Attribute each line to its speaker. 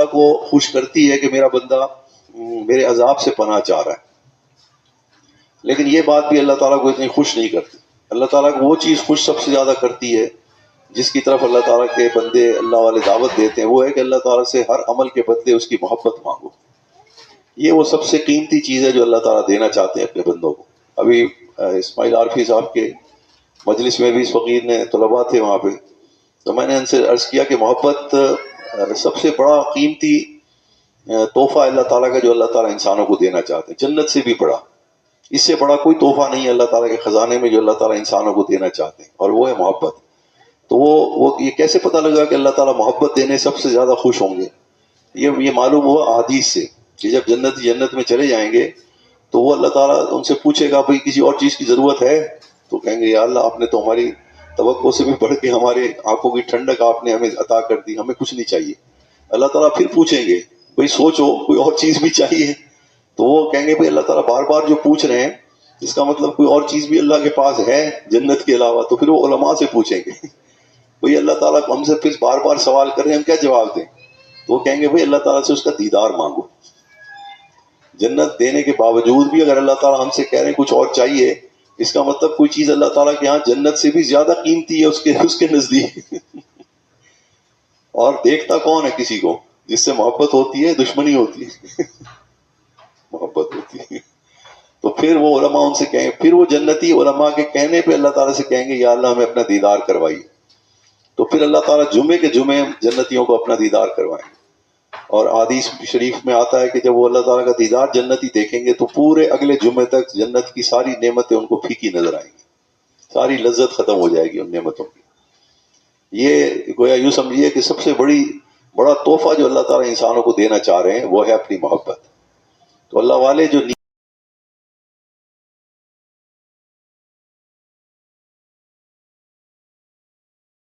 Speaker 1: تعالیٰ کو خوش کرتی ہے کہ میرا بندہ میرے عذاب سے پناہ چاہ رہا ہے، لیکن یہ بات بھی اللہ تعالیٰ کو اتنی خوش نہیں کرتی۔ اللہ تعالیٰ کو وہ چیز خوش سب سے زیادہ کرتی ہے جس کی طرف اللہ تعالیٰ کے بندے اللہ والے دعوت دیتے ہیں، وہ ہے کہ اللہ تعالیٰ سے ہر عمل کے بدلے اس کی محبت مانگو۔ یہ وہ سب سے قیمتی چیز ہے جو اللہ تعالیٰ دینا چاہتے ہیں اپنے بندوں کو۔ ابھی اسماعیل عارفی صاحب کے مجلس میں بھی اس فقیر نے طلباء تھے وہاں پہ، تو میں نے ان سے عرض کیا کہ محبت سب سے بڑا قیمتی تحفہ اللہ تعالیٰ کا جو اللہ تعالیٰ انسانوں کو دینا چاہتے ہیں، جنت سے بھی بڑا، اس سے بڑا کوئی تحفہ نہیں ہے اللہ تعالیٰ کے خزانے میں جو اللہ تعالیٰ انسانوں کو دینا چاہتے ہیں، اور وہ ہے محبت۔ تو وہ یہ کیسے پتہ لگا کہ اللہ تعالیٰ محبت دینے سب سے زیادہ خوش ہوں گے؟ یہ معلوم ہوا احادیث سے کہ جب جنت میں چلے جائیں گے تو وہ اللہ تعالیٰ ان سے پوچھے گا بھئی کسی اور چیز کی ضرورت ہے؟ تو کہیں گے یا اللہ آپ نے تو ہماری توقع سے بھی بڑھ کے ہمارے آنکھوں کی ٹھنڈک آپ نے ہمیں عطا کر دی، ہمیں کچھ نہیں چاہیے۔ اللہ تعالیٰ پھر پوچھیں گے بھئی سوچو کوئی اور چیز بھی چاہیے؟ تو وہ کہیں گے بھئی اللہ تعالیٰ بار بار جو پوچھ رہے ہیں اس کا مطلب کوئی اور چیز بھی اللہ کے پاس ہے جنت کے علاوہ۔ تو پھر وہ علماء سے پوچھیں گے بھئی اللہ تعالیٰ ہم سے پھر بار بار سوال کر رہے ہیں، ہم کیا جواب دیں؟ تو وہ کہیں گے بھئی اللہ تعالیٰ سے اس کا دیدار مانگو۔ جنت دینے کے باوجود بھی اگر اللہ تعالیٰ ہم سے کہہ رہے ہیں کچھ اور چاہیے، اس کا مطلب کوئی چیز اللہ تعالیٰ کے ہاں جنت سے بھی زیادہ قیمتی ہے اس کے نزدیک۔ اور دیکھتا کون ہے کسی کو؟ جس سے محبت ہوتی ہے دشمنی ہوتی ہے؟ محبت ہوتی ہے۔ تو پھر وہ علماء ان سے کہیں گے، پھر وہ جنتی علماء کے کہنے پہ اللہ تعالیٰ سے کہیں گے یا اللہ ہمیں اپنا دیدار کروائیے۔ تو پھر اللہ تعالیٰ جمعے کے جمعے جنتیوں کو اپنا دیدار کروائیں گے۔ اور حدیث شریف میں آتا ہے کہ جب وہ اللہ تعالیٰ کا دیدار جنتی دیکھیں گے تو پورے اگلے جمعے تک جنت کی ساری نعمتیں ان کو پھیکی نظر آئیں گی، ساری لذت ختم ہو جائے گی ان نعمتوں کی۔ یہ گویا یوں سمجھیے کہ سب سے بڑا تحفہ جو اللہ تعالیٰ انسانوں کو دینا چاہ رہے ہیں وہ ہے اپنی محبت۔ تو اللہ والے جو